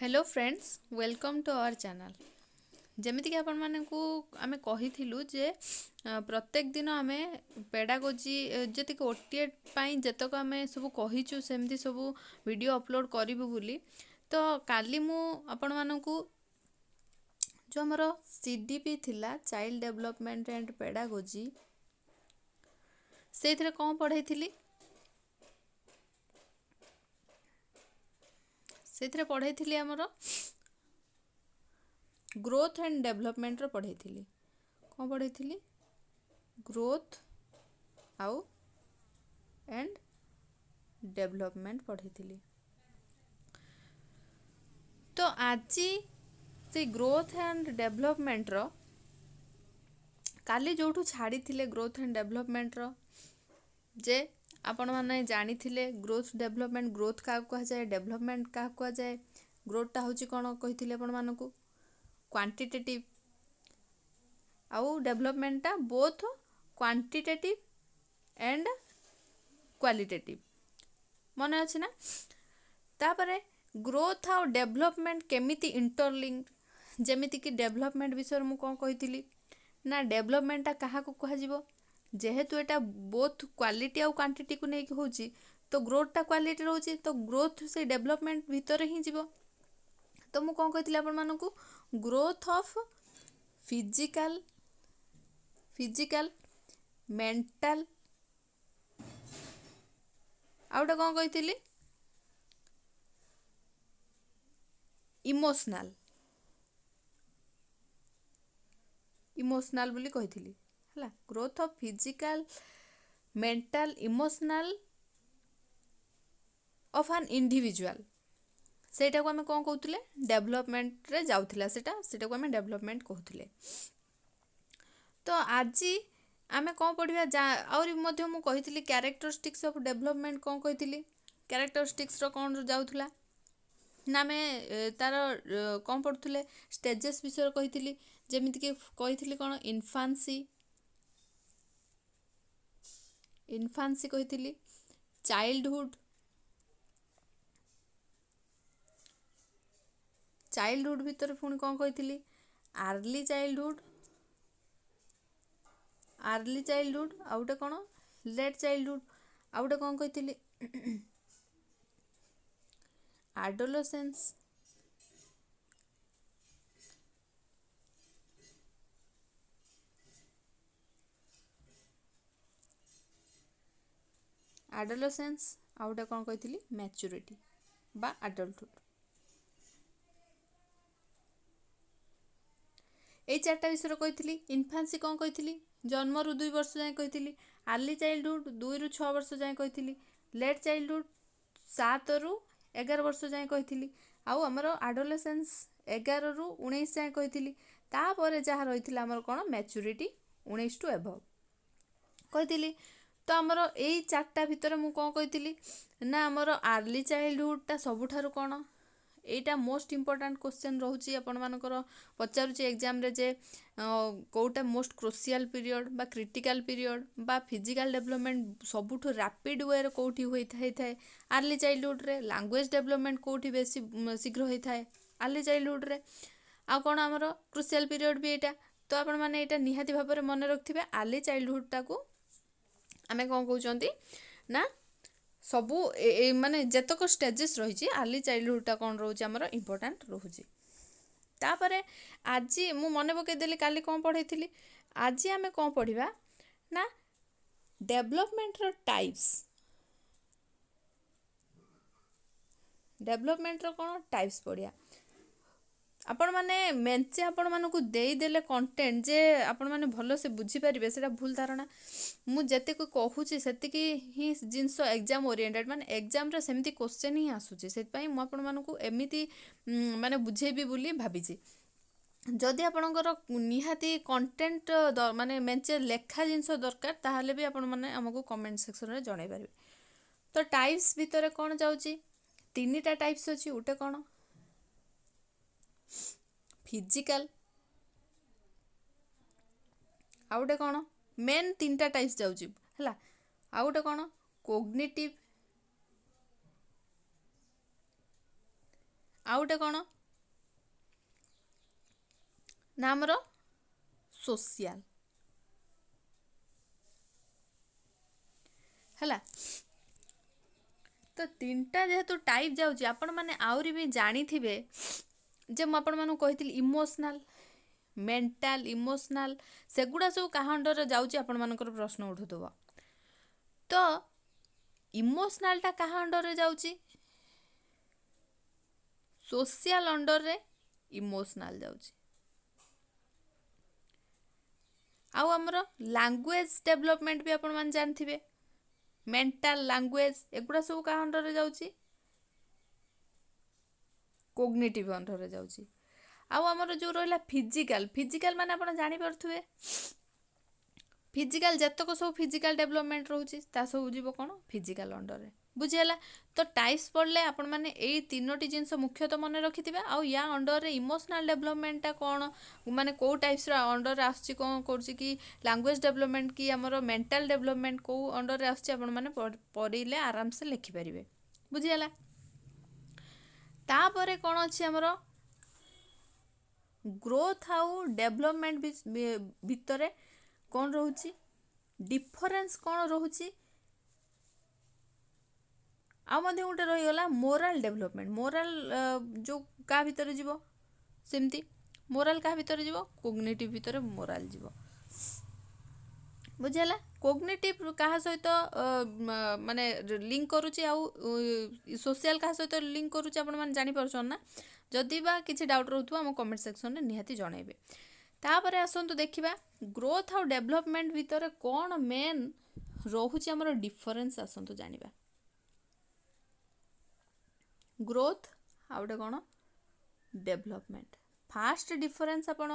Hello friends welcome to our channel. जमीती कि आपण मानकु आमे कहिथिलु जे प्रत्येक दिन आमे पेडागोजी जति कि ओटीए पाई जतक आमे सब कहिचु सेमती सब वीडियो अपलोड करिवु बोली। तो काली मु आपण मानकु जो हमर सीडीपी थिला चाइल्ड डेवलपमेंट एंड पेडागोजी सेथिरे कोन पढैथिली सेथिरे पढैथिली हमर ग्रोथ एंड डेवलपमेंट रो पढैथिली। कोन पढैथिली ग्रोथ आउ एंड डेवलपमेंट पढैथिली। तो आज से ग्रोथ एंड डेवलपमेंट रो काली जोठू छाड़ी थिले ग्रोथ एंड डेवलपमेंट रो जे आपण माने जानी थिले ग्रोथ डेवलपमेंट ग्रोथ का कहा जाए डेवलपमेंट का कहा जाए। ग्रोथ टा होची कोन कहिथिले आपण मानकू क्वांटिटेटिव आउ डेवलपमेंट टा बोथ क्वांटिटेटिव एंड क्वालिटेटिव मन अछि ना। तापरे ग्रोथ आउ डेवलपमेंट केमिति इंटरलिंक जेमिति कि डेवलपमेंट विषय मु कोन कहिथिली ना डेवलपमेंट टा कहा को कहा जीवो जेहेतु एटा बोथ क्वालिटी आउ क्वांटिटी को नेकी होची तो ग्रोथ टा क्वालिटी रहउची तो ग्रोथ से डेवलपमेंट भीतर ही जीवो। तो मु कोन कहिथिली आपण मानकू ग्रोथ ऑफ फिजिकल मेंटल आउटा कोन कहिथिली इमोशनल बोली कहिथिली हला। Growth of physical mental emotional of an individual सेटा को हमें कोन कहउतले डेवलपमेंट रे जाउथिला सेटा को हमें डेवलपमेंट कहउतले। तो आज आमे कोन पढिबा और मध्य मु कहिथिली कैरेक्टरिस्टिक्स ऑफ डेवलपमेंट कोन कहिथिली कैरेक्टरिस्टिक्स रो कोन जाउथला ना मैं तार कोन पढुथले स्टेजेस विषय कहिथिली जेमिति कि कहिथिली कोन इन्फांसी कहिथिली चाइल्डहुड भीतर पुणी कोन कहिथिली आर्ली चाइल्डहुड आउटे कोन लेट चाइल्डहुड आउटे कोन कहिथिली एडोलेसेंस आउटे कोन कहिथिली मैच्योरिटी बा एडल्टहुड। ए चारटा विषय कहिथिली इन्फांसी कोन कहिथिली जन्म रु 2 वर्ष जाय कहिथिली आर्ली चाइल्डहुड 2 रु 6 वर्ष जाय कहिथिली लेट चाइल्डहुड 7 रु 11 वर्ष जाय कहिथिली आउ हमर एडोलेसेंस 11 रु 19 जाय कहिथिली तापर जहा रहिथिला हमर कोन मैच्योरिटी 19 टू अबव कहिथिली। तो हमर एई चारटा भीतर मु कोन कहिथिली ना हमर आर्ली चाइल्डहुड ता सबुठारु कोन एटा मोस्ट इंपोर्टेंट क्वेश्चन रहउची आपण मानकर पचारुची एग्जाम रे जे कोटा मोस्ट क्रुशियल पीरियड बा क्रिटिकल पीरियड बा फिजिकल डेवलपमेंट सबुठु रैपिड वे रे कोठी होई थाए आर्ली चाइल्डहुड रे लैंग्वेज डेवलपमेंट कोठी बेसी शीघ्र होई थाए आर्ली चाइल्डहुड रे आ कोन हमर क्रुशियल पीरियड भी एटा। तो आपण माने एटा निहाती भाबरे मन रखथिबे आर्ली चाइल्डहुड टाको आमे कोन कहउचंती ना सबु माने जेतक स्टेजेस रही आर्ली चाइल्डहुड टा कोन रहउची हमर इंपोर्टेंट रहउची। तापरे आज मु मने पके देली काली कोन पढैथिली आज आमे कोन पढिबा ना डेवलपमेंट रो टाइप्स पढिया। आपण माने मेंचे आपण मानकु देई देले कंटेंट जे आपण माने भलो से बुझी परिबे सेटा भूल धारणा मु जते को कहूची सेति की ही जिंस एग्जाम ओरिएंटेड माने एग्जाम रे सेमती क्वेश्चन ही आसुची सेत पई मु आपण मानकु एमिति माने बुझेबी बोली भाबिची। जदि आपणकर निहाती कंटेंट माने मेंचे लेखा जिंस दरकार ताहले भी आपण माने हमकु कमेंट सेक्शन रे जणाई पारिबे। तो टाइप्स भीतर कोन जाउची तीनटा टाइप्स अछि उटे कोन फिजिकल आउटे कोन मेन तीनटा टाइप्स जाउची हला आउटे कोन कोग्निटिव ଆଉ ଗୋଟେ କ'ଣ ନା ଆମର ସୋସିଆଲ ହେଲା। ତ ତିନିଟା ଯେହେତୁ ଟାଇପ୍ ଯାଉଛି ଆପଣ ମାନେ ଆହୁରି ବି ଜାଣିଥିବେ ଯେ ମୁଁ ଆପଣମାନଙ୍କୁ କହିଥିଲି ଇମୋସନାଲ ମେଣ୍ଟାଲ ଇମୋସନାଲ ସେଗୁଡ଼ା ସବୁ କାହା ଅଣ୍ଡରରେ ଯାଉଛି ଆପଣମାନଙ୍କର ପ୍ରଶ୍ନ ଉଠୁଥିବ। ତ ଇମୋସନାଲଟା କାହା ଅଣ୍ଡରରେ ଯାଉଛି ସୋସିଆଲ ଅଣ୍ଡରରେ ଇମୋସନାଲ ଯାଉଛି। ଆଉ ଆମର ଲାଙ୍ଗୁଏଜ ଡେଭଲପମେଣ୍ଟ ବି ଆପଣମାନେ ଜାଣିଥିବେ ମେଣ୍ଟାଲ ଲାଙ୍ଗୁଏଜ ଏଗୁଡ଼ା ସବୁ କାହା ଅଣ୍ଡରରେ ଯାଉଛି କୋଗ୍ନିଟିଭ ଅଣ୍ଡରରେ ଯାଉଛି। ଆଉ ଆମର ଯେଉଁ ରହିଲା ଫିଜିକାଲ ମାନେ ଆପଣ ଜାଣିପାରୁଥିବେ ଫିଜିକାଲ ଯେତକ ସବୁ ଫିଜିକାଲ ଡେଭଲପମେଣ୍ଟ ରହୁଛି ତା ସବୁ ଯିବ କ'ଣ ଫିଜିକାଲ ଅଣ୍ଡରରେ। ବୁଝିହେଲା। ତ ଟାଇପ୍ସ ପଢ଼ିଲେ ଆପଣମାନେ ଏଇ ତିନୋଟି ଜିନିଷ ମୁଖ୍ୟତଃ ମନେ ରଖିଥିବେ। ଆଉ ୟା ଅଣ୍ଡରରେ ଇମୋସନାଲ ଡେଭଲପମେଣ୍ଟଟା କ'ଣ ମାନେ କେଉଁ ଟାଇପ୍ସର ଅଣ୍ଡରରେ ଆସୁଛି କ'ଣ କରୁଛି କି ଲାଙ୍ଗୁଏଜ ଡେଭଲପମେଣ୍ଟ କି ଆମର ମେଣ୍ଟାଲ ଡେଭଲପମେଣ୍ଟ କେଉଁ ଅଣ୍ଡରରେ ଆସୁଛି ଆପଣମାନେ ପଢ଼ିଲେ ଆରାମସେ ଲେଖିପାରିବେ। ବୁଝିହେଲା। ତାପରେ କ'ଣ ଅଛି ଆମର ଗ୍ରୋଥ ଆଉ ଡେଭଲପମେଣ୍ଟ ଭିତରେ କ'ଣ ରହୁଛି ଡିଫରେନ୍ସ କ'ଣ ରହୁଛି। ଆଉ ମଧ୍ୟ ଗୋଟେ ରହିଗଲା ମୋରାଲ ଡେଭଲପମେଣ୍ଟ ମୋରାଲ ଯେଉଁ କାହା ଭିତରେ ଯିବ ସେମିତି ମୋରାଲ କାହା ଭିତରେ ଯିବ କୋଗ୍ନିଟିଭ ଭିତରେ ମୋରାଲ ଯିବ। ବୁଝିହେଲା। କୋଗ୍ନିଟିଭ କାହା ସହିତ ମାନେ ଲିଙ୍କ କରୁଛି ଆଉ ସୋସିଆଲ କାହା ସହିତ ଲିଙ୍କ କରୁଛି ଆପଣମାନେ ଜାଣିପାରୁଛନ୍ତି ନା। ଯଦି ବା କିଛି ଡାଉଟ୍ ରହୁଥିବ ଆମ କମେଣ୍ଟ ସେକ୍ସନରେ ନିହାତି ଜଣାଇବେ। ତାପରେ ଆସନ୍ତୁ ଦେଖିବା ଗ୍ରୋଥ ଆଉ ଡେଭଲପମେଣ୍ଟ ଭିତରେ କ'ଣ ମେନ୍ ରହୁଛି ଆମର ଡିଫରେନ୍ସ ଆସନ୍ତୁ ଜାଣିବା। ଗ୍ରୋଥ ଆଉ ଗୋଟେ କ'ଣ ଡେଭଲପମେଣ୍ଟ। ଫାଷ୍ଟ ଡିଫରେନ୍ସ ଆପଣ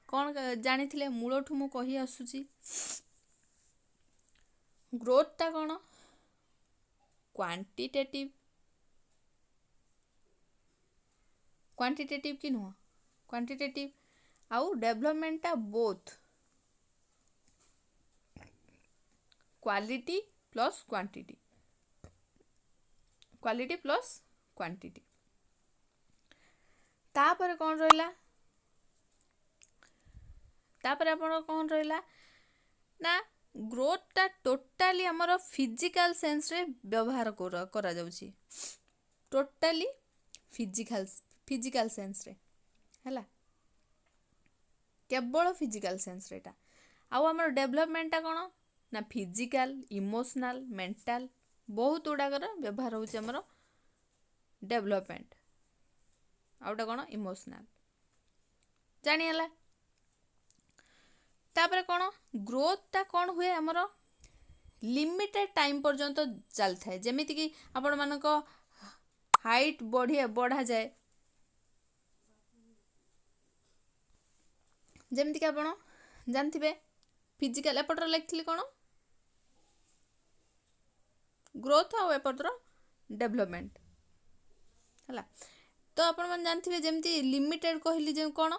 କ'ଣ ଜାଣିଥିଲେ ମୂଳଠୁ ମୁଁ କହି ଆସୁଛି ଗ୍ରୋଥଟା କ'ଣ କ୍ୱାଣ୍ଟିଟେଟିଭ କି ନୁହଁ କ୍ୱାଣ୍ଟିଟେଟିଭ ଆଉ ଡେଭଲପମେଣ୍ଟଟା both quality plus quantity quality plus quantity. ତାପରେ କ'ଣ ରହିଲା ତାପରେ ଆପଣ କ'ଣ ରହିଲା ନା ଗ୍ରୋଥଟା ଟୋଟାଲି ଆମର ଫିଜିକାଲ ସେନ୍ସରେ ବ୍ୟବହାର କରାଯାଉଛି ଟୋଟାଲି ଫିଜିକାଲ ସେନ୍ସରେ ହେଲା କେବଳ ଫିଜିକାଲ ସେନ୍ସରେ ଏଇଟା। ଆଉ ଆମର ଡେଭଲପମେଣ୍ଟଟା କ'ଣ ନା ଫିଜିକାଲ ଇମୋସନାଲ ମେଣ୍ଟାଲ ବହୁତ ଗୁଡ଼ାକର ବ୍ୟବହାର ହେଉଛି ଆମର ଡେଭଲପମେଣ୍ଟ ଆଉ ଗୋଟେ କ'ଣ ଇମୋସନାଲ ଜାଣିହେଲା। ତାପରେ କ'ଣ ଗ୍ରୋଥଟା କ'ଣ ହୁଏ ଆମର ଲିମିଟେଡ଼ ଟାଇମ୍ ପର୍ଯ୍ୟନ୍ତ ଚାଲିଥାଏ। ଯେମିତିକି ଆପଣମାନଙ୍କ ହାଇଟ୍ ବଢ଼ାଯାଏ ଯେମିତିକି ଆପଣ ଜାଣିଥିବେ ଫିଜିକାଲ ଏପଟର ଲେଖିଥିଲି କ'ଣ ଗ୍ରୋଥ ଆଉ ଏପଟର ଡେଭଲପମେଣ୍ଟ ହେଲା। ତ ଆପଣମାନେ ଜାଣିଥିବେ ଯେମିତି ଲିମିଟେଡ଼ କହିଲି ଯେ କ'ଣ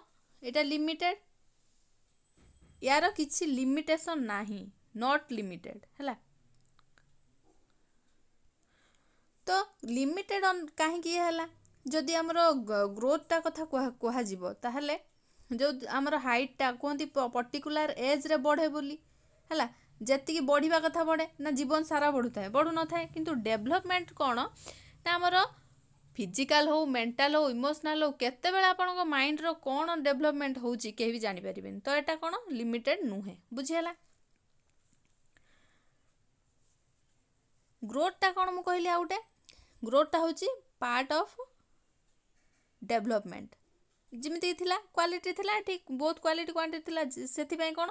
ଏଇଟା ଲିମିଟେଡ଼ ୟାର କିଛି ଲିମିଟେସନ୍ ନାହିଁ ନଟ୍ ଲିମିଟେଡ଼ ହେଲା। ତ ଲିମିଟେଡ଼ କାହିଁକି ହେଲା ଯଦି ଆମର ଗ୍ରୋଥଟା କଥା କୁହାଯିବ ତାହେଲେ ଯେଉଁ ଆମର ହାଇଟ୍ଟା କୁହନ୍ତି ପର୍ଟିକୁଲାର ଏଜ୍ରେ ବଢ଼େ ବୋଲି ହେଲା ଯେତିକି ବଢ଼ିବା କଥା ବଢ଼େ ନା ଜୀବନ ସାରା ବଢ଼ୁଥାଏ ବଢ଼ୁନଥାଏ। କିନ୍ତୁ ଡେଭଲପମେଣ୍ଟ କ'ଣ ନା ଆମର ଫିଜିକାଲ ହଉ ମେଣ୍ଟାଲ ହଉ ଇମୋସନାଲ ହଉ କେତେବେଳେ ଆପଣଙ୍କ ମାଇଣ୍ଡର କ'ଣ ଡେଭଲପମେଣ୍ଟ ହେଉଛି କେହି ବି ଜାଣିପାରିବେନି। ତ ଏଇଟା କ'ଣ ଲିମିଟେଡ଼ ନୁହେଁ। ବୁଝିହେଲା। ଗ୍ରୋଥଟା କ'ଣ ମୁଁ କହିଲି ଆଉ ଗୋଟେ ଗ୍ରୋଥଟା ହେଉଛି ପାର୍ଟ ଅଫ୍ ଡେଭଲପମେଣ୍ଟ ଯେମିତିକି ଥିଲା କ୍ୱାଲିଟି ଥିଲା ଠିକ୍ ବହୁତ କ୍ୱାଲିଟି କ୍ୱାଣ୍ଟିଟି ଥିଲା ସେଥିପାଇଁ କ'ଣ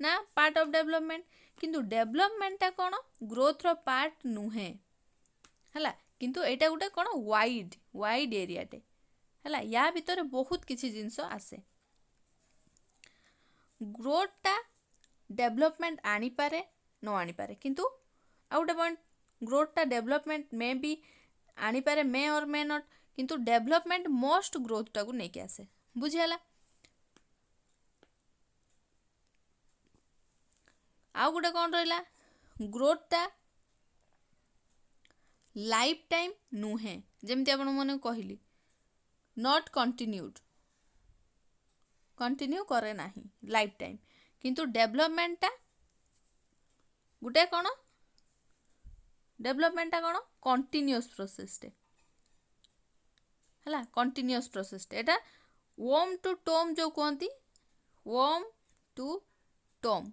ନା ପାର୍ଟ ଅଫ୍ ଡେଭଲପମେଣ୍ଟ। କିନ୍ତୁ ଡେଭଲପମେଣ୍ଟଟା କ'ଣ ଗ୍ରୋଥର ପାର୍ଟ ନୁହେଁ ହେଲା। କିନ୍ତୁ ଏଇଟା ଗୋଟେ କ'ଣ ୱାଇଡ୍ ଏରିଆଟେ ହେଲା ୟା ଭିତରେ ବହୁତ କିଛି ଜିନିଷ ଆସେ। ଗ୍ରୋଥଟା ଡେଭଲପମେଣ୍ଟ ଆଣିପାରେ ନ ଆଣିପାରେ କିନ୍ତୁ ଆଉ ଗୋଟେ ପଏଣ୍ଟ ଗ୍ରୋଥଟା ଡେଭଲପମେଣ୍ଟ ମେ ବି ଆଣିପାରେ ମେ ଅର୍ ମେ ନଟ୍ କିନ୍ତୁ ଡେଭଲପମେଣ୍ଟ ମୋଷ୍ଟ ଗ୍ରୋଥଟାକୁ ନେଇକି ଆସେ। ବୁଝିହେଲା। ଆଉ ଗୋଟେ କ'ଣ ରହିଲା ଗ୍ରୋଥଟା ଲାଇଫ୍ ଟାଇମ୍ ନୁହେଁ ଯେମିତି ଆପଣଙ୍କୁ କହିଲି नॉट कंटिन्यू करे नाही लाइफ टाइम, किंतु डेभलपमेंटटा गुटे कौन डेभलपमेंटटा कौन कंटिन्यूअस प्रोसेसटे है कंटिन्यूअस प्रोसेसटे एटा वोम टू टोम जो कहती वोम टू टोम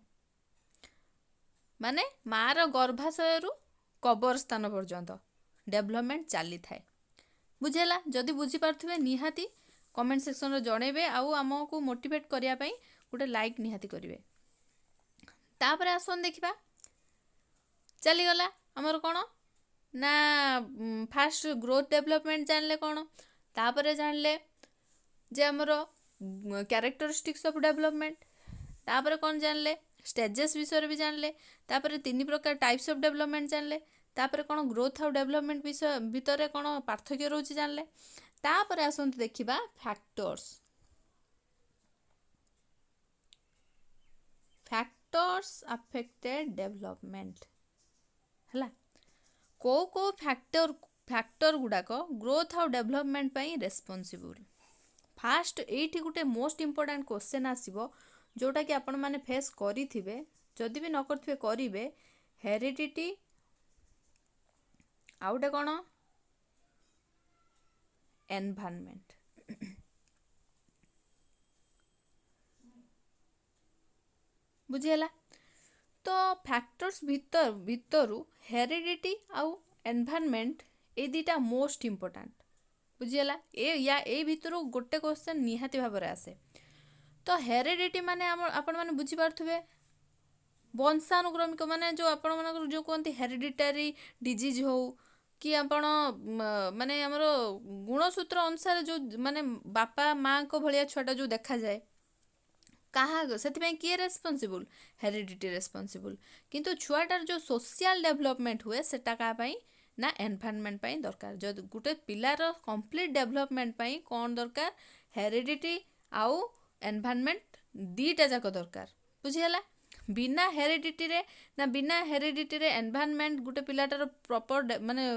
माने मार गर्भाशय कबर स्थान पर्यंत डेभलपमेंट चली थाए। बुझेला जदि बुझी पार्थुबे निहाती कमेंट सेक्शन रे जणेबे आउ हमको मोटिवेट करिया पई गोटे लाइक निहाती करिवे। तापरे आसन देखिबा चली गला हमर कोन ना फास्ट ग्रोथ डेभलपमेंट जानले कोन तापरे जानले जे हमर कैरेक्टरिस्टिक्स ऑफ डेभलपमेंट तापरे कोन जानले स्टेजेस विषय भी जानले तापरे तीन प्रकार टाइप्स ऑफ डेभलपमेंट जानले तापरे कोन ग्रोथ और डेभलपमेंट विषय भितर कोन पार्थक्य रहउची जानले तापरे आसंत देखिबा फैक्टर्स अफेक्टेड डेभलपमेंट हला को फैक्टर गुडाक ग्रोथ और डेभलपमेंट पई रेस्पोंसिबल। फास्ट एठी गुटे मोस्ट इंपोर्टेंट क्वेश्चन आसीबो जोटा कि आपण माने फेस करिथिबे जदि भी न करथिबे करिवे हेरिडिटी आउटे कोन एनवायरनमेंट बुझियला तो फैक्टर्स भितरु हेरिडिटी आउ एनवायरनमेंट ए दीटा मोस्ट इंपोर्टेंट बुझियला ए भितरु गोटे क्वेश्चन निहाती भाबरे आसे। तो हेरिडिटी माने आपण माने बुझी पार्थुबे वंशानुक्रमिक माने जो आपण मानकर जो कहते हेरिडिटरी डिजीज हो कि आपण माने हमर गुणसूत्र अनुसार जो माने बापा माँ को भलिया छुआटा जो देखा जाए कहा से किए रेस्पॉन्सिबल हेरिडिटी रेस्पॉन्सिबल किंतु छुआटार जो सोशल डेवलपमेंट हुए सेटा का पाई ना एनवायरनमेंट पाई दरकार जो गुटे पिलार कंप्लीट डेवलपमेंट पाई कौन दरकार हेरिडिटी आउ एनवायरनमेंट दीटा जाक दरकार बुझीगला। बिना हेरिडिटी रे एनवायरनमेंट गुटे पिलाटार प्रॉपर माने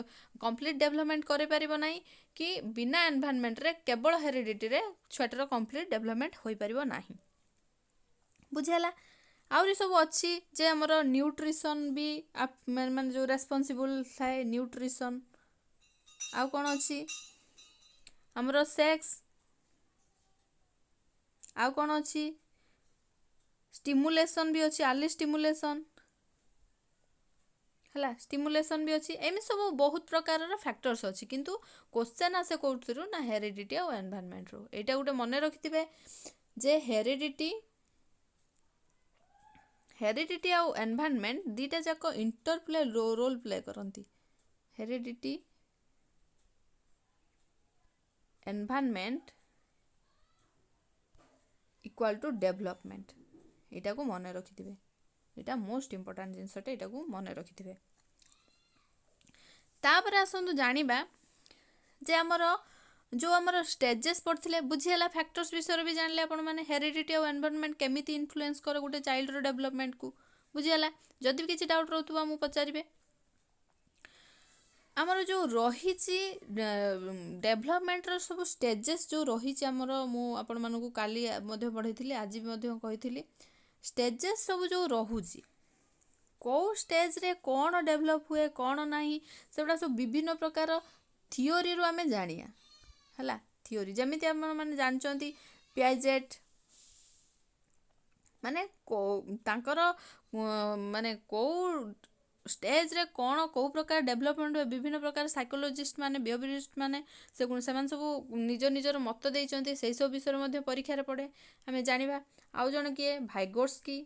कंप्लीट डेवलपमेंट करे परिबो नाही कि बिना एनवायरनमेंट रे केवल हेरिडिटी रे छुआटार कंप्लीट डेवलपमेंट होई परिबो नाही बुझेला। आउरी सब अच्छी जे हमर न्यूट्रिशन भी माने जो रेस्पॉन्सिबल थाए न्यूट्रिशन आउ कोन अच्छी हमर सेक्स आउ कोन अच्छी स्टिमुलेशन भी अच्छी आर्ली स्टिमुलेशन हला स्टिमुलेशन भी अच्छी एमि सब बहुत प्रकार फैक्टर्स अच्छी किंतु क्वेश्चन आसे कोथुरु ना हेरिडिटी और एनवायरनमेंट रो एटा गुटे मने रखिथिबे जे हेरिडिटी और एनवायरनमेंट दीटा जाक इंटरप्ले रोल प्ले करती। Heredity environment equal to development एटा को मने रखिथिबे एटा मोस्ट इंपोर्टेंट जिनसटा एटा को मने रखिथिबे। तापर आसंतु जानिबा जे हमर जो हमर स्टेजेस पड़थिले बुझियला फैक्टर्स विषय भी जानले आपण माने हेरिडिटी और एनवायरनमेंट केमिति इन्फ्लुएंस करे गुटे चाइल्ड रो डेवलपमेंट को बुझियला। जदि भी किछि डाउट रहतुबा मु पचारिबे हमर जो रहिछि डेवलपमेंट रो सब स्टेजेस जो रहिछि हमर मु आपण मानकु काली मध्ये पढैथिली आज भी मध्ये कहिथिली स्टेजेस सब जो रहुछि को स्टेज रे कोन डेवलप हुए कोन नाही सेबडा सब विभिन्न प्रकार थियोरी रो हमें जानिया हला थियोरी जमिति आपण माने जानचंती पियाजेट माने को तांकर माने को स्टेज रे कोन को प्रकार डेवलपमेंट विभिन्न प्रकार साइकोलॉजिस्ट माने बिहेवियरिस्ट माने से मान सब निज निजर मत देइचंती सेही सब विषय मध्ये परीक्षा रे पड़े हमें जानिबा। आउ जण किए भाइगोट्स्की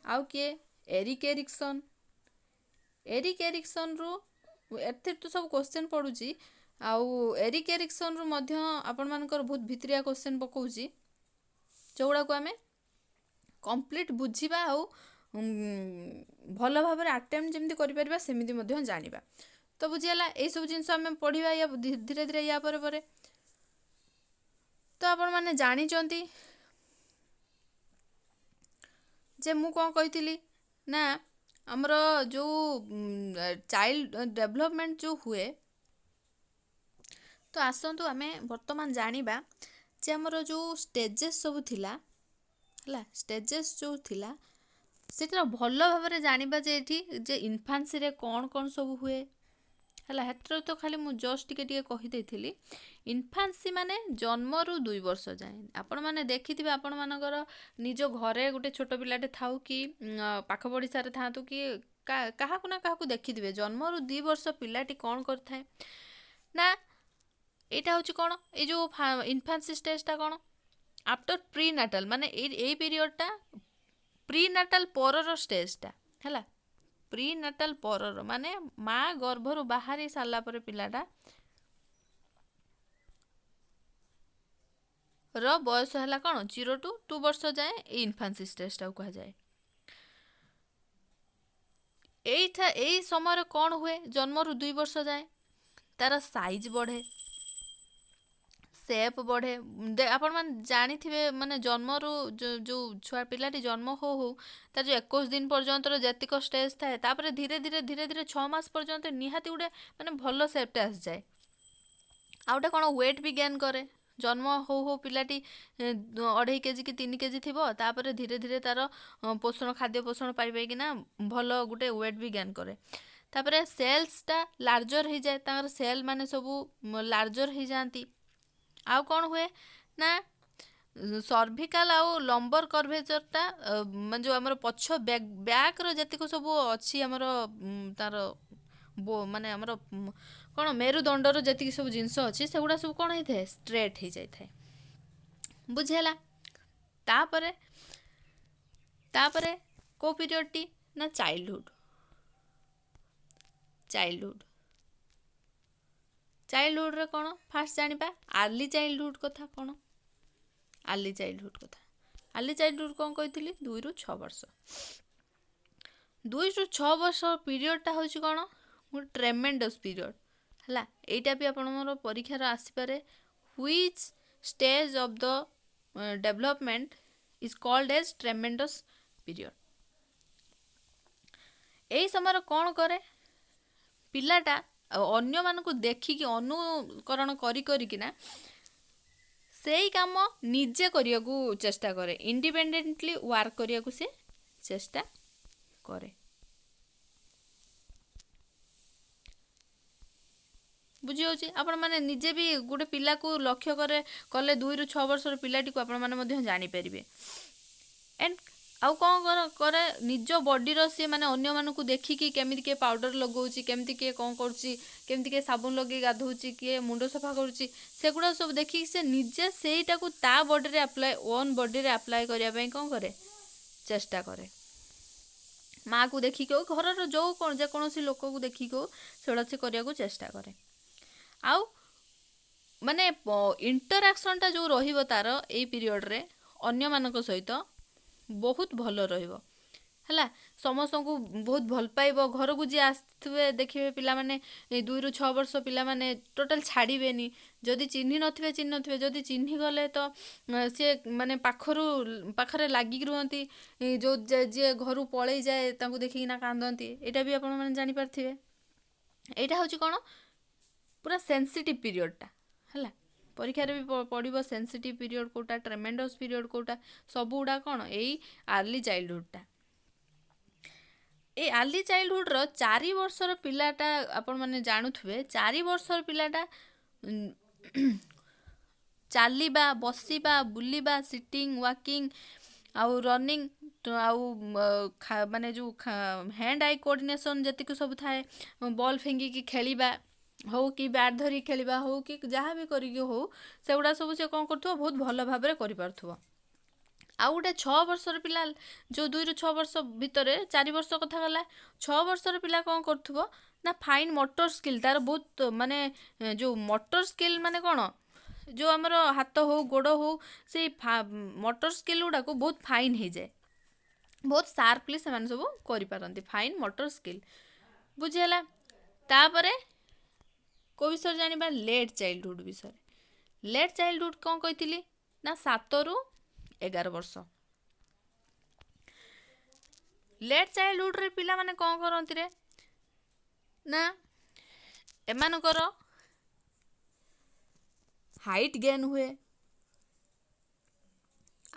आउ किए एरिक एरिक्सन रू एथे तो सब क्वेश्चन पड़ुची आउ एरिक एरिक्सन रू मध्य आपण मानकर बहुत भितरिया क्वेश्चन पकाउची जोगुड़ा को आमे कंप्लीट बुझिबा आउ भल भाव अटेम्प्ट जमी कर सेमती जानिबा। तो बुझीगला यही सब जिनस आम पढ़ा या धीरे धीरे या परे तो आपण माने जानिचंती जे मु कौन कही ना हमर जो चाइल्ड डेवलपमेंट जो हुए तो आसतु आमे वर्तमान जानिबा जे हमर जो स्टेजेस सब थिला हला स्टेजेस जो थिला सेटा भल भाବରେ जानिबा जे एठी जे इन्फान्सी रे कोन सब हुए हला हेटर तो खाली मु जस्ट टिके कहि देथिली। इन्फान्सी माने जन्म रु 2 वर्ष जाए आपण माने देखिथिबे आपण मानकर निज घरे गोटे छोट पिलाटे थाउ कि पाख पड़िसा रे थातु कि काहाकु ना काहाकु देखिथिबे जन्म रु 2 वर्ष पिलाटी कोन करथाय ना एटा होची कोन ए जो इन्फान्सी स्टेज टा कोन आफ्टर प्री नाटाल माने ए पीरियड टा प्री नाटाल परर स्टेज टा हैला प्री नाटाल परर माने माँ गर्भरु बाहरी सारला पर पिलाटा रो बयस हैला कोन 0 टू 2 वर्ष जाए इन्फान्सी स्टेज टा कहा जाए। एई समय कौन हुए जन्म रु 2 वर्ष जाए तार साइज बढ़े सेप बढ़े आपण मान जानी थे माने जन्म रु जो छुआ पिलाटी जन्म हो तार जो 21 दिन पर्यंत जतिक स्टेज थाए तापर धीरे धीरे धीरे धीरे 6 मास पर्यंत निहाती गुटे माने भल सेपटे आस जाए आ गोटे कौन वेट भी गेन करे जन्म हो पिलाटी 2.5 केजी कि 3 केजी थी तापर धीरे धीरे तार पोषण खाद्य पोषण पाई कि ना भल गोटे वेट भी गेन करे तापर सेल्स टा लार्जर हो जाए सेल माने सबू लार्जर हो जाती आउ कौन हुए ना सर्भिकाल आउ लंबर कर्वेचरटा ମାନେ जो आमर पछ बैक रो जतिक सब अच्छी आमर तार माने आमर कौन मेरुदंडर जतिक सब जिनस अच्छी सेगुड़ा सब कौन होता है स्ट्रेट हो जाए बुझेला तापरे तापरे को पीरियड टी ना चाइल्डहुड चाइल्डहुड रे कौन फास्ट जानिबा आर्ली चाइल्डहुड कथा कौन आर्ली चाइल्डहुड कौन कही 2 रु 6 वर्ष 2 रु 6 वर्ष पीरियड टा होची कौन गोटे ट्रेमेंडस पीरियड हला एटा भी आपण मोर परीक्षार आसीपारे which stage of the development is called as tremendous period. एई समय कौन करे पिलाटा अन्य मानकु देखिकी अनुकरण करिकिना सेई काम निजे करिया को चेष्टा करे इंडिपेंडेंटली वर्क करिया को से चेष्टा करे बुझी होची आपण माने निजे भी गोटे पिला को लक्ष्य करे कले 2 रु 6 वर्ष पिलाटी को आपण माने मध्य जानि परिबे एंड आउ कौन करे निज बॉडीर सी माने अन्य मानकु देखिकी केमिति के पाउडर लगाउची केमिति के कौन करूची केमिति के साबुन लगे गाधौची के मुंडो सफा करूची सेगुड़ा सब देखिकी से निजे सेटा को ता बॉडी रे अप्लाई ओन बॉडी रे अप्लाई करिया पई कौन करे चेष्टा करे माँ को देखिकी हो घर जो कौन जे कोनोसी लोक को देखिकी हो सेड़ा से करिया को चेष्टा करे आउ माने इंटरैक्शन टा जो रहिबो तार ए पीरियड रे अन्य मानक सहित बहुत भल रहिबो हला समस्त को बहुत भल पाइबो घर को जी आसथिबे देखिबे पिला माने 2 रु 6 वर्ष पिला माने टोटल छाड़ीबेनी जदि चिन्ही नथिबे जदि चिन्ही गले तो से माने पाखरे लागिक रुहंती जो जे घरु पळै जाए तांको देखि ना कांदंती एटा भी आपण माने जानि पारथिबे एटा होची कोन पूरा सेंसिटिव पीरियड टा हला परीक्षा रे भी पड़ो सेंसिटिव पीरियड कोटा ट्रेमेंडस पीरियड कोटा सब गुड़ा कौन यही आर्ली चाइल्डहुड टा ए आर्ली चाइल्डहुड रो 4 वर्षर पिलाटा आपण माने जानुथुबे 4 वर्षर पिलाटा चालिबा बसिबा बुलिबा सिटिंग वाकिंग आउ रनिंग आउ माने जो हैंड आई कोऑर्डिनेशन जतिक सब थाए बॉल फेंगी की खेलिबा हो कि बैट धरी खेलिबा हो कि जहाँ भी करियो हो सेगुड़ा सब से कौन करथुबो बहुत भल भाबरे करि पारथुबो आ गोटे 6 वर्षर पिला जो 2 रु 6 वर्ष भितर 4 वर्ष कथा गला 6 वर्षर पिला कौन करथुबो ना फाइन मोटर स्किल तार बहुत माने जो मोटर स्किल माने कौन जो हमर हाथ हो गोड़ हो से मोटर स्किल गुड़ा को बहुत फाइन हो जाए बहुत शार्पली से सब करि पारंती फाइन मोटर स्किल बुझेला तापरे को विषय जानिबा लेट चाइल्डहुड विषय लेट चाइल्डहुड कौन कही ना 7 रु 11 वर्ष लेट चाइल्डहुड रे पिला माने कौन करंती रे ना एमानकर हाइट गेन हुए।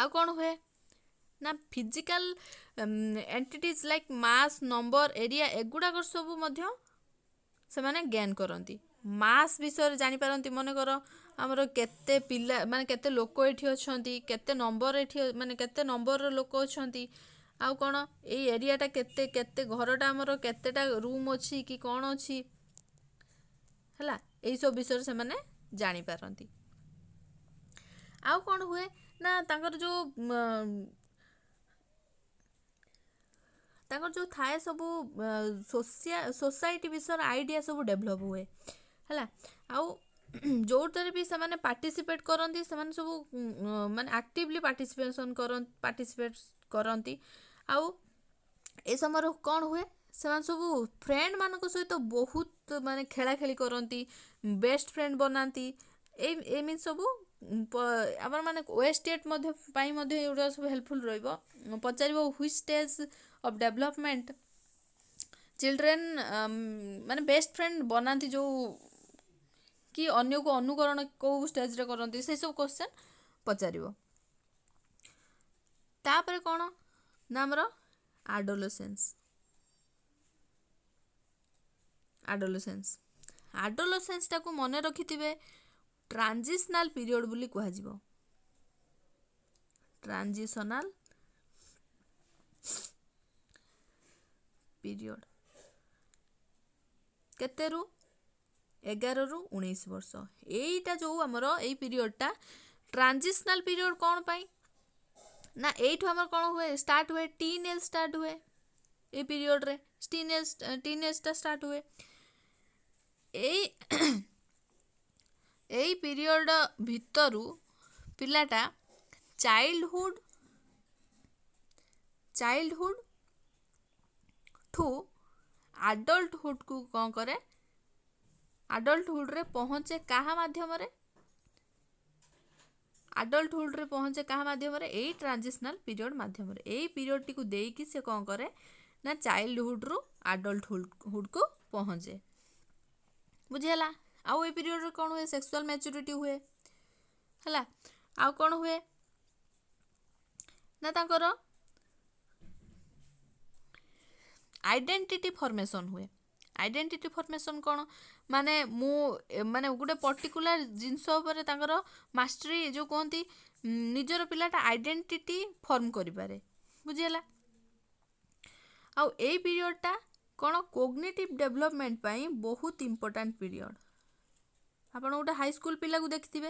ଆଉ କ'ଣ ହୁଏ ନା physical entities like mass number area ଏଗୁଡ଼ାକ ସବୁ ମଧ୍ୟ ସେମାନେ ଗେନ୍ କରନ୍ତି। ମାସ୍ ବିଷୟରେ ଜାଣିପାରନ୍ତି, ମନେକର ଆମର କେତେ ପିଲା ମାନେ କେତେ ଲୋକ ଏଠି ଅଛନ୍ତି, କେତେ ନମ୍ବର ଏଠି ମାନେ କେତେ ନମ୍ବରର ଲୋକ ଅଛନ୍ତି, ଆଉ କ'ଣ ଏଇ ଏରିଆଟା କେତେ କେତେ ଘରଟା ଆମର କେତେଟା ରୁମ୍ ଅଛି କି କ'ଣ ଅଛି ହେଲା, ଏଇସବୁ ବିଷୟରେ ସେମାନେ ଜାଣିପାରନ୍ତି। ଆଉ କ'ଣ ହୁଏ ନା ତାଙ୍କର ଯେଉଁ ଥାଏ ସବୁ ସୋସାଇଟି ବିଷୟରେ ଆଇଡ଼ିଆ ସବୁ ଡେଭଲପ୍ ହୁଏ ହେଲା। ଆଉ ଯେଉଁଥିରେ ବି ସେମାନେ ପାର୍ଟିସିପେଟ୍ କରନ୍ତି, ସେମାନେ ସବୁ ମାନେ ଆକ୍ଟିଭଲି ପାର୍ଟିସିପେଟ୍ କରନ୍ତି। ଆଉ ଏ ସମୟରେ କ'ଣ ହୁଏ, ସେମାନେ ସବୁ ଫ୍ରେଣ୍ଡମାନଙ୍କ ସହିତ ବହୁତ ମାନେ ଖେଳାଖେଳି କରନ୍ତି, ବେଷ୍ଟ ଫ୍ରେଣ୍ଡ ବନାନ୍ତି। ଏମିତି ସବୁ ଆପଣମାନେ ୱେଷ୍ଟେଟ୍ ମଧ୍ୟ ପାଇଁ ମଧ୍ୟ ଏଗୁଡ଼ା ସବୁ ହେଲ୍ପଫୁଲ୍ ରହିବ। ପଚାରିବ which stage of development children ମାନେ ବେଷ୍ଟ ଫ୍ରେଣ୍ଡ ବନାନ୍ତି, ଯେଉଁ କି ଅନ୍ୟକୁ ଅନୁକରଣ କେଉଁ ଷ୍ଟେଜ୍ରେ କରନ୍ତି, ସେସବୁ କ୍ୱେଶ୍ଚନ୍ ପଚାରିବ। ତାପରେ କ'ଣ ନା ଆମର ଆଡୋଲେସେନ୍ସଟାକୁ ମନେ ରଖିଥିବେ, ଟ୍ରାଞ୍ଜିସନାଲ ପିରିୟଡ଼ ବୋଲି କୁହାଯିବ। ଟ୍ରାଞ୍ଜିସନାଲ ପିରିୟଡ଼ କେତେରୁ 11ରୁ 19 ବର୍ଷ। ଏଇଟା ଯେଉଁ ଆମର ଏଇ ପିରିୟଡ଼ଟା ଟ୍ରାଞ୍ଜିସନାଲ ପିରିୟଡ଼ କ'ଣ ପାଇଁ ନା ଏଇଠୁ ଆମର କ'ଣ ହୁଏ, ଷ୍ଟାର୍ଟ ହୁଏ, ଟିନ୍ ଏଜ୍ ଷ୍ଟାର୍ଟ ହୁଏ। এই ପିରିୟଡ଼ରେ ଟିନେଜଟା ଷ୍ଟାର୍ଟ ହୁଏ। ଏଇ ପିରିୟଡ଼ ଭିତରୁ ପିଲାଟା ଚାଇଲ୍ଡହୁଡ୍ ଠୁ ଆଡଲ୍ଟହୁଡ୍କୁ କ'ଣ କରେ, ଆଡଲ୍ଟହୁଡ୍ରେ ପହଞ୍ଚେ କାହା ମାଧ୍ୟମରେ, ଏଇ ଟ୍ରାଞ୍ଜିସନାଲ ପିରିୟଡ଼ ମାଧ୍ୟମରେ। ଏଇ ପିରିୟଡ଼ଟିକୁ ଦେଇକି ସେ କ'ଣ କରେ ନା ଚାଇଲ୍ଡହୁଡ୍ରୁ ଆଡଲ୍ଟହୁଡ୍କୁ ପହଞ୍ଚେ। ବୁଝିହେଲା। ଆଉ ଏଇ ପିରିୟଡ଼ରେ କ'ଣ ହୁଏ, ସେକ୍ସୁଆଲ ମ୍ୟାଚୁରିଟି ହୁଏ ହେଲା। ଆଉ କ'ଣ ହୁଏ ନା ତାଙ୍କର ଆଇଡେଣ୍ଟିଟି ଫର୍ମେସନ୍ ହୁଏ। ଆଇଡେଣ୍ଟିଟି ଫର୍ମେସନ୍ କ'ଣ ମାନେ ମାନେ ଗୋଟେ ପର୍ଟିକୁଲାର ଜିନିଷ ଉପରେ ତାଙ୍କର ମାଷ୍ଟରୀ, ଯେଉଁ କୁହନ୍ତି ନିଜର ପିଲାଟା ଆଇଡେଣ୍ଟିଟି ଫର୍ମ କରିପାରେ। ବୁଝିହେଲା। ଆଉ ଏଇ ପିରିୟଡ଼ଟା କ'ଣ କୋଗ୍ନିଟିଭ୍ ଡେଭଲପମେଣ୍ଟ ପାଇଁ ବହୁତ ଇମ୍ପୋର୍ଟାଣ୍ଟ ପିରିୟଡ଼। ଆପଣ ଗୋଟେ ହାଇସ୍କୁଲ ପିଲାକୁ ଦେଖିଥିବେ,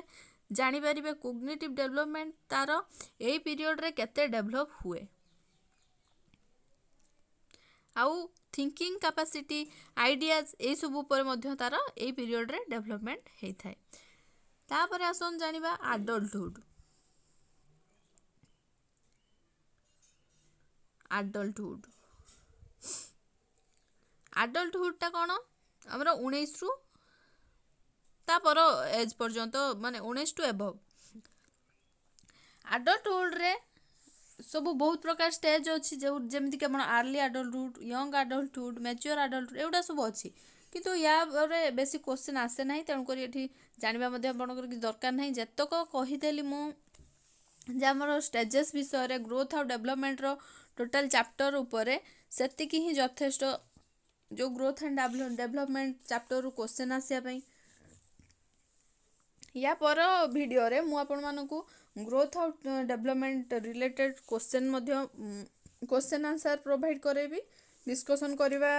ଜାଣିପାରିବେ କୋଗ୍ନିଟିଭ୍ ଡେଭଲପମେଣ୍ଟ ତାର ଏଇ ପିରିୟଡ଼ରେ କେତେ ଡେଭଲପ୍ ହୁଏ। ଆଉ ଥିଙ୍କିଂ କାପାସିଟି, ଆଇଡ଼ିଆଜ, ଏଇସବୁ ଉପରେ ମଧ୍ୟ ତାର ଏଇ ପିରିୟଡ଼ରେ ଡେଭଲପମେଣ୍ଟ ହେଇଥାଏ। ତାପରେ ଆସନ୍ତୁ ଜାଣିବା ଆଡଲ୍ଟହୁଡ୍ଟା କ'ଣ ଆମର 19ରୁ ତାପର ଏଜ୍ ପର୍ଯ୍ୟନ୍ତ, ମାନେ 19 ଟୁ ଏଭଭ୍। ଆଡଲ୍ଟହୁଡ୍ରେ ସବୁ ବହୁତ ପ୍ରକାର ଷ୍ଟେଜ୍ ଅଛି, ଯେମିତିକି ଆପଣ ଆର୍ଲି ଆଡଲ୍ଟହୁଡ୍, ୟଙ୍ଗ ଆଡଲ୍ଟହୁଡ୍, ମ୍ୟାଚୁଅର ଆଡଲ୍ଟହୁଡ୍, ଏଗୁଡ଼ା ସବୁ ଅଛି। କିନ୍ତୁ ୟାରେ ବେଶୀ କ୍ୱେଶ୍ଚନ୍ ଆସେ ନାହିଁ, ତେଣୁକରି ଏଠି ଜାଣିବା ମଧ୍ୟ ଆପଣଙ୍କର କିଛି ଦରକାର ନାହିଁ। ଯେତକ କହିଦେଲି ମୁଁ ଯେ ଆମର ଷ୍ଟେଜେସ୍ ବିଷୟରେ, ଗ୍ରୋଥ୍ ଆଉ ଡେଭଲପମେଣ୍ଟର ଟୋଟାଲ୍ ଚାପ୍ଟର ଉପରେ, ସେତିକି ହିଁ ଯଥେଷ୍ଟ ଯେଉଁ ଗ୍ରୋଥ୍ ଆଣ୍ଡ ଡେଭଲପମେଣ୍ଟ ଚାପ୍ଟରରୁ କ୍ୱେଶ୍ଚନ୍ ଆସିବା ପାଇଁ। ୟା ପର ଭିଡ଼ିଓରେ ମୁଁ ଆପଣମାନଙ୍କୁ ଗ୍ରୋଥ୍ ଆଉ development related question answer provide କରେଇବି। ଡିସ୍କସନ୍ କରିବା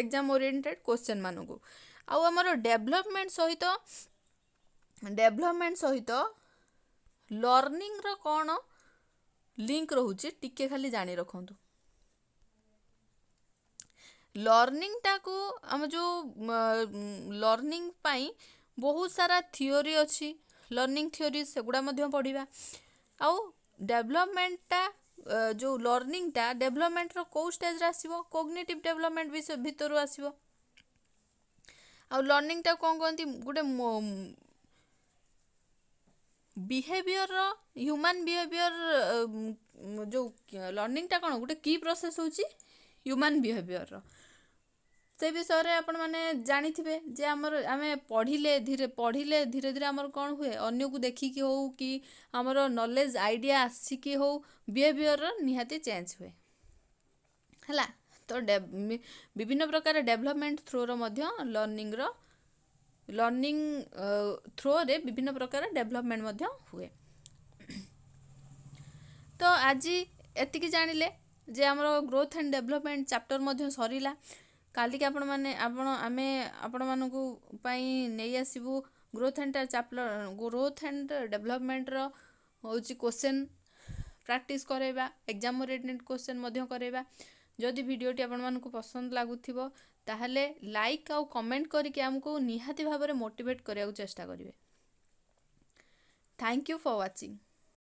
ଏକ୍ଜାମ୍ ଓରିଏଣ୍ଟେଡ୍ କ୍ୱେଶ୍ଚନ୍ ମାନଙ୍କୁ। ଆଉ ଆମର ଡେଭଲପମେଣ୍ଟ ସହିତ ଲର୍ଣ୍ଣିଂର କ'ଣ ଲିଙ୍କ ରହୁଛି ଟିକେ ଖାଲି ଜାଣି ରଖନ୍ତୁ। ଲର୍ଣ୍ଣିଂଟାକୁ ଆମ ଯେଉଁ ଲର୍ଣ୍ଣିଂ ପାଇଁ ବହୁତ ସାରା ଥିଓରି ଅଛି, ଲର୍ଣ୍ଣିଂ ଥିଓରି, ସେଗୁଡ଼ା ମଧ୍ୟ ପଢ଼ିବା। ଆଉ ଡେଭଲପମେଣ୍ଟଟା ଯେଉଁ ଲର୍ଣ୍ଣିଂଟା ଡେଭଲପମେଣ୍ଟର କେଉଁ ଷ୍ଟେଜ୍ରେ ଆସିବ, କୋଗ୍ନିଟିଭ୍ ଡେଭଲପମେଣ୍ଟ ଭିତରୁ ଆସିବ। ଆଉ ଲର୍ଣ୍ଣିଂଟା କ'ଣ କହନ୍ତି, ଗୋଟେ ବିହେଭିଅରର, ହ୍ୟୁମାନ୍ ବିହେଭିଅର, ଯେଉଁ ଲର୍ଣ୍ଣିଂଟା କ'ଣ ଗୋଟେ କି ପ୍ରୋସେସ୍ ହେଉଛି ହ୍ୟୁମାନ୍ ବିହେଭିଅରର। ସେ ବିଷୟରେ ଆପଣମାନେ ଜାଣିଥିବେ ଯେ ଆମେ ପଢ଼ିଲେ ଧୀରେ ଧୀରେ ଆମର କ'ଣ ହୁଏ, ଅନ୍ୟକୁ ଦେଖିକି ହଉ କି ଆମର ନଲେଜ ଆଇଡ଼ିଆ ଆସିକି ହଉ, ବିହେଭିଅରର ନିହାତି ଚେଞ୍ଜ ହୁଏ ହେଲା। ତ ବିଭିନ୍ନ ପ୍ରକାର ଡେଭଲପମେଣ୍ଟ ଥ୍ରୋର ମଧ୍ୟ ଲର୍ଣ୍ଣିଂ ଥ୍ରୋରେ ବିଭିନ୍ନ ପ୍ରକାର ଡେଭଲପମେଣ୍ଟ ମଧ୍ୟ ହୁଏ। ତ ଆଜି ଏତିକି ଜାଣିଲେ ଯେ ଆମର ଗ୍ରୋଥ୍ ଆଣ୍ଡ ଡେଭଲପମେଣ୍ଟ ଚାପ୍ଟର ମଧ୍ୟ ସରିଲା। କାଲିକି ଆମେ ଆପଣମାନଙ୍କୁ ପାଇଁ ନେଇ ଆସିବୁ ଗ୍ରୋଥ୍ ଆଣ୍ଡ ଡେଭଲପମେଣ୍ଟର ହେଉଛି କ୍ୱେଶ୍ଚନ୍ ପ୍ରାକ୍ଟିସ୍ କରାଇବା, ଏକ୍ଜାମ୍ ଓରିଏଣ୍ଟେଡ୍ କ୍ୱେଶ୍ଚନ୍ ମଧ୍ୟ କରାଇବା। ଯଦି ଭିଡ଼ିଓଟି ଆପଣମାନଙ୍କୁ ପସନ୍ଦ ଲାଗୁଥିବ ତାହେଲେ ଲାଇକ୍ ଆଉ କମେଣ୍ଟ କରିକି ଆମକୁ ନିହାତି ଭାବରେ ମୋଟିଭେଟ୍ କରିବାକୁ ଚେଷ୍ଟା କରିବେ। Thank you for watching.